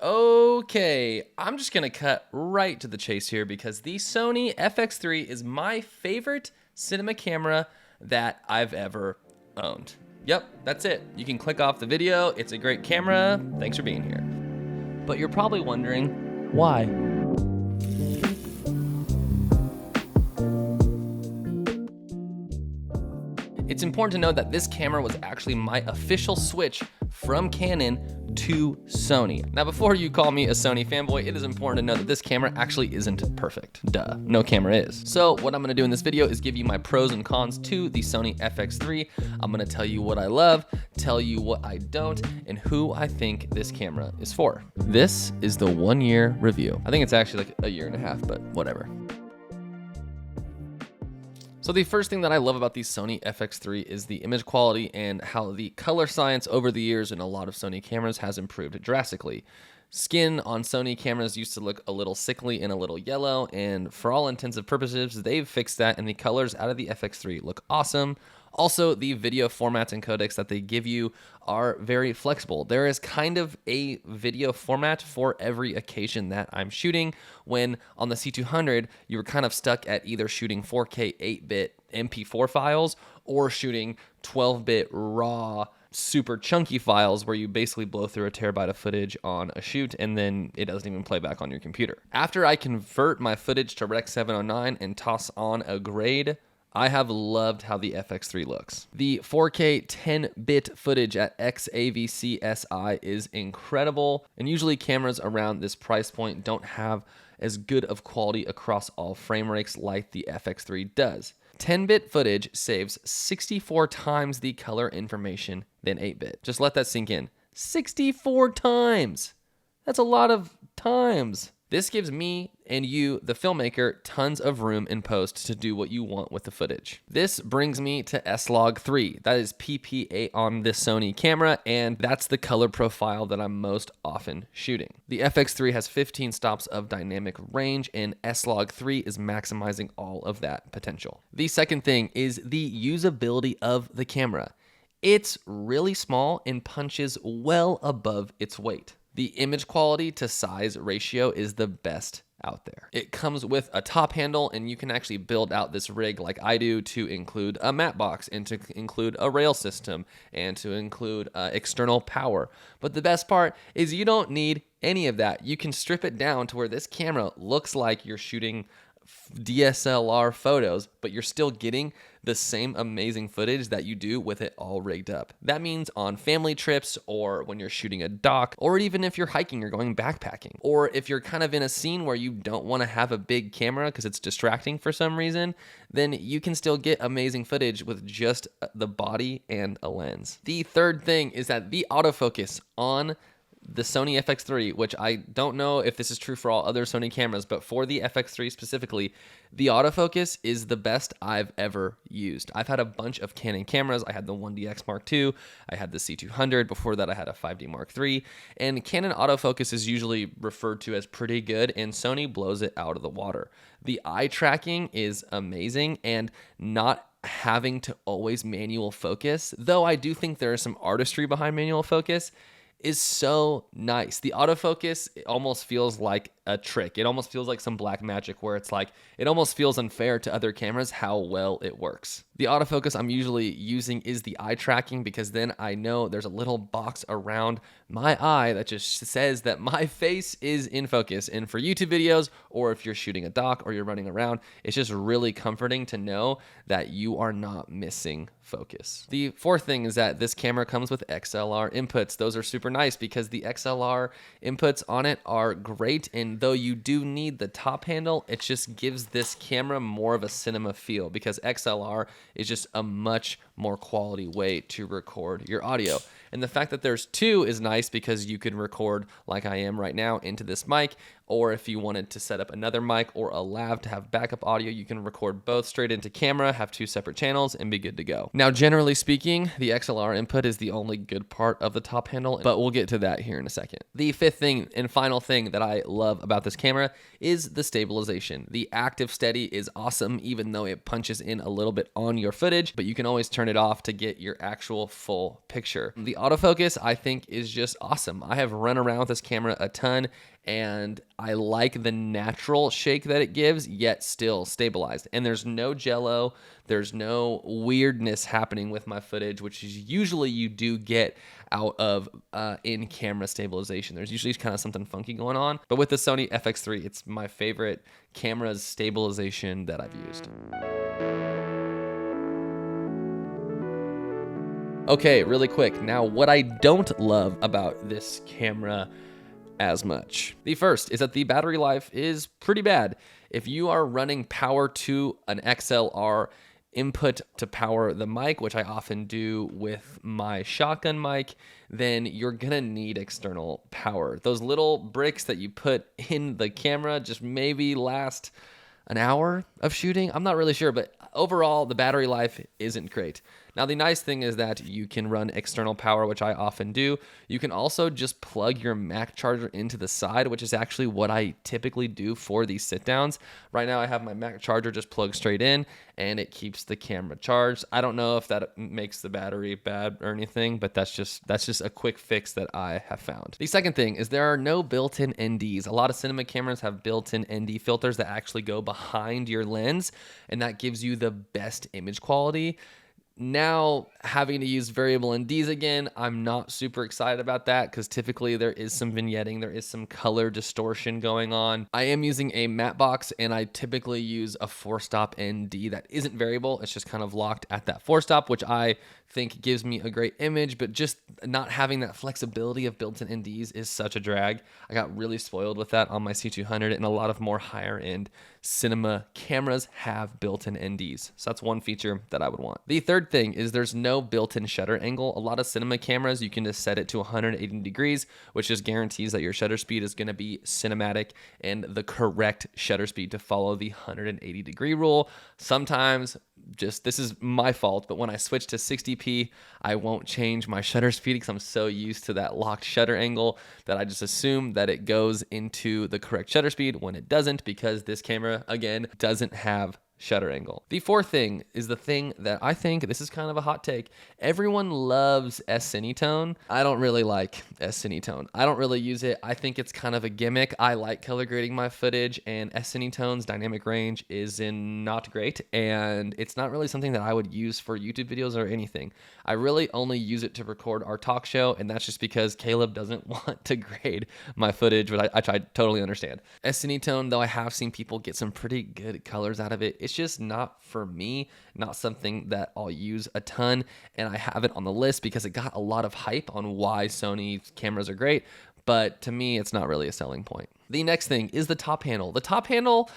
Okay, I'm just gonna cut right to the chase here because the Sony FX3 is my favorite cinema camera that I've ever owned. Yep, that's it. You can click off the video. It's a great camera. Thanks for being here. But you're probably wondering, why? It's important to know that this camera was actually my official switch from Canon to Sony. Now, before you call me a Sony fanboy, it is important to know that this camera actually isn't perfect. Duh, no camera is. So what I'm gonna do in this video is give you my pros and cons to the Sony FX3. I'm gonna tell you what I love, tell you what I don't, and who I think this camera is for. This is the 1 year review. I think it's actually like a year and a half, but whatever. So the first thing that I love about the Sony FX3 is the image quality and how the color science over the years in a lot of Sony cameras has improved drastically. Skin on Sony cameras used to look a little sickly and a little yellow, and for all intents and purposes, they've fixed that, and the colors out of the FX3 look awesome. Also, the video formats and codecs that they give you are very flexible. There is kind of a video format for every occasion that I'm shooting, when on the C200, you were kind of stuck at either shooting 4K 8-bit MP4 files or shooting 12-bit RAW super chunky files where you basically blow through a terabyte of footage on a shoot and then it doesn't even play back on your computer. After I convert my footage to Rec 709 and toss on a grade, I have loved how the FX3 looks. The 4K 10-bit footage at XAVC-SI is incredible, and usually cameras around this price point don't have as good of quality across all frame rates like the FX3 does. 10-bit footage saves 64 times the color information than 8-bit. Just let that sink in. 64 times! That's a lot of times. This gives me and you, the filmmaker, tons of room in post to do what you want with the footage. This brings me to S-Log3. That is PPA on this Sony camera, and that's the color profile that I'm most often shooting. The FX3 has 15 stops of dynamic range, and S-Log3 is maximizing all of that potential. The second thing is the usability of the camera. It's really small and punches well above its weight. The image quality to size ratio is the best out there. It comes with a top handle, and you can actually build out this rig like I do to include a matte box and to include a rail system and to include external power. But the best part is you don't need any of that. You can strip it down to where this camera looks like you're shooting DSLR photos, but you're still getting the same amazing footage that you do with it all rigged up. That means on family trips, or when you're shooting a doc, or even if you're hiking or going backpacking, or if you're kind of in a scene where you don't want to have a big camera because it's distracting for some reason, then you can still get amazing footage with just the body and a lens. The third thing is that the autofocus on the Sony FX3, which I don't know if this is true for all other Sony cameras, but for the FX3 specifically, the autofocus is the best I've ever used. I've had a bunch of Canon cameras. I had the 1DX Mark II, I had the C200, before that I had a 5D Mark III, and Canon autofocus is usually referred to as pretty good, and Sony blows it out of the water. The eye tracking is amazing, and not having to always manual focus, though I do think there is some artistry behind manual focus, is so nice. The autofocus, it almost feels like a trick. It almost feels like some black magic where it's like, it almost feels unfair to other cameras how well it works. The autofocus I'm usually using is the eye tracking, because then I know there's a little box around my eye that just says that my face is in focus. And for YouTube videos, or if you're shooting a doc or you're running around, it's just really comforting to know that you are not missing focus. The fourth thing is that this camera comes with XLR inputs. Those are super nice because the XLR inputs on it are great, and though you do need the top handle, it just gives this camera more of a cinema feel, because XLR is just a much more quality way to record your audio. And the fact that there's two is nice because you can record like I am right now into this mic, or if you wanted to set up another mic or a lav to have backup audio, you can record both straight into camera, have two separate channels, and be good to go. Now, generally speaking, the XLR input is the only good part of the top handle, but we'll get to that here in a second. The fifth thing and final thing that I love about this camera is the stabilization. The active steady is awesome, even though it punches in a little bit on your footage, but you can always turn it off to get your actual full picture. The autofocus, I think, is just awesome. I have run around with this camera a ton, and I like the natural shake that it gives, yet still stabilized. And there's no jello, there's no weirdness happening with my footage, which is usually you do get out of in-camera stabilization. There's usually kind of something funky going on. But with the Sony FX3, it's my favorite camera's stabilization that I've used. Okay, really quick. Now, what I don't love about this camera as much. The first is that the battery life is pretty bad. If you are running power to an XLR input to power the mic, which I often do with my shotgun mic, then you're gonna need external power. Those little bricks that you put in the camera just maybe last an hour of shooting. I'm not really sure, but overall, the battery life isn't great. Now, the nice thing is that you can run external power, which I often do. You can also just plug your Mac charger into the side, which is actually what I typically do for these sit downs. Right now, I have my Mac charger just plugged straight in, and it keeps the camera charged. I don't know if that makes the battery bad or anything, but that's just a quick fix that I have found. The second thing is there are no built-in NDs. A lot of cinema cameras have built-in ND filters that actually go behind your lens, and that gives you the best image quality. Now, having to use variable NDs again, I'm not super excited about that because typically there is some vignetting, there is some color distortion going on. I am using a matte box, and I typically use a 4-stop ND that isn't variable. It's just kind of locked at that 4-stop, which I think gives me a great image, but just not having that flexibility of built-in NDs is such a drag. I got really spoiled with that on my C200, and a lot of more higher-end cinema cameras have built-in NDs. So that's one feature that I would want. The third thing is there's no built-in shutter angle. A lot of cinema cameras, you can just set it to 180 degrees, which just guarantees that your shutter speed is going to be cinematic and the correct shutter speed to follow the 180 degree rule. Sometimes, just this is my fault, but when I switch to 60p, I won't change my shutter speed because I'm so used to that locked shutter angle that I just assume that it goes into the correct shutter speed when it doesn't, because this camera, again, doesn't have shutter angle. The fourth thing is the thing that I think, this is kind of a hot take, everyone loves S-Cinetone. I don't really like S-Cinetone. I don't really use it. I think it's kind of a gimmick. I like color grading my footage, and S-Cinetone's dynamic range is not great, and it's not really something that I would use for YouTube videos or anything. I really only use it to record our talk show, and that's just because Caleb doesn't want to grade my footage, but I totally understand. S-Cinetone, though, I have seen people get some pretty good colors out of it. It's just not for me, not something that I'll use a ton, and I have it on the list because it got a lot of hype on why Sony cameras are great, but to me, it's not really a selling point. The next thing is the top handle. The top handle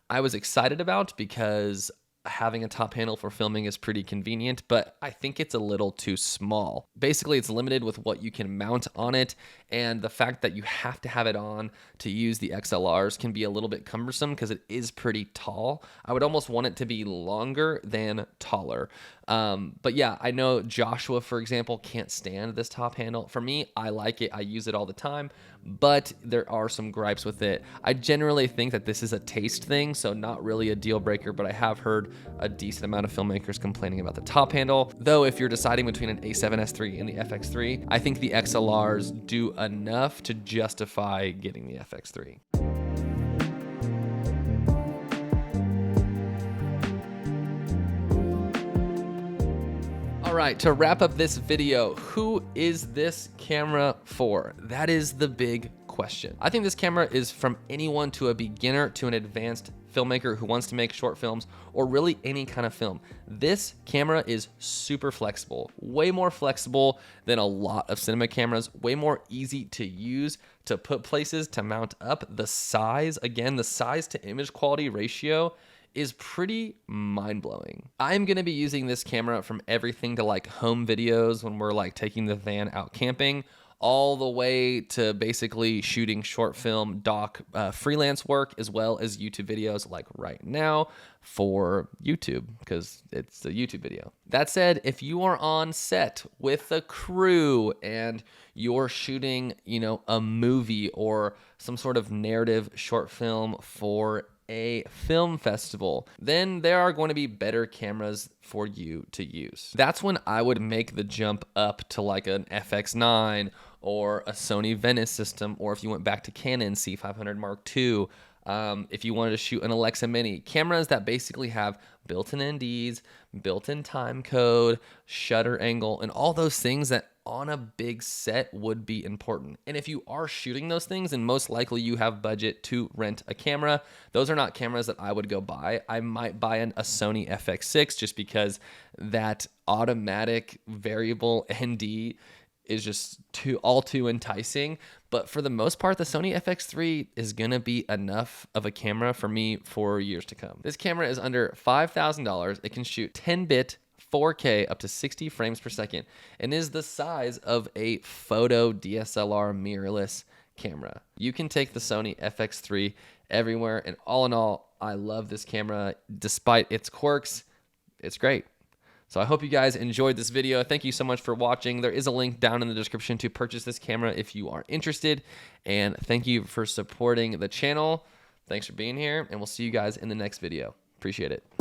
I was excited about because having a top handle for filming is pretty convenient, but I think it's a little too small. Basically, it's limited with what you can mount on it, and the fact that you have to have it on to use the XLRs can be a little bit cumbersome because it is pretty tall. I would almost want it to be longer than taller. But yeah, I know Joshua, for example, can't stand this top handle. For me, I like it. I use it all the time, but there are some gripes with it. I generally think that this is a taste thing, so not really a deal breaker, but I have heard a decent amount of filmmakers complaining about the top handle. Though if you're deciding between an A7S III and the FX3, I think the XLRs do enough to justify getting the FX3. All right, to wrap up this video, who is this camera for? That is the big question. I think this camera is from anyone to a beginner to an advanced filmmaker who wants to make short films or really any kind of film. This camera is super flexible, way more flexible than a lot of cinema cameras, way more easy to use, to put places, to mount up. The size, again, the size to image quality ratio is pretty mind-blowing. I'm gonna be using this camera from everything to like home videos when we're like taking the van out camping, all the way to basically shooting short film doc freelance work, as well as YouTube videos like right now for YouTube, because it's a YouTube video. That said, if you are on set with a crew and you're shooting, a movie or some sort of narrative short film for a film festival, then there are going to be better cameras for you to use. That's when I would make the jump up to like an FX9 or a Sony Venice system, or if you went back to Canon C500 Mark II, if you wanted to shoot an Alexa Mini, cameras that basically have built-in NDs, built-in time code, shutter angle, and all those things that on a big set would be important. And if you are shooting those things, and most likely you have budget to rent a camera, those are not cameras that I would go buy. I might buy a Sony FX6 just because that automatic variable ND is just all too enticing. But for the most part, the Sony FX3 is gonna be enough of a camera for me for years to come. This camera is under $5,000. It can shoot 10-bit 4K up to 60 frames per second and is the size of a photo DSLR mirrorless camera. You can take the Sony FX3 everywhere, and all in all, I love this camera. Despite its quirks, it's great. So I hope you guys enjoyed this video. Thank you so much for watching. There is a link down in the description to purchase this camera if you are interested. And thank you for supporting the channel. Thanks for being here, and we'll see you guys in the next video. Appreciate it.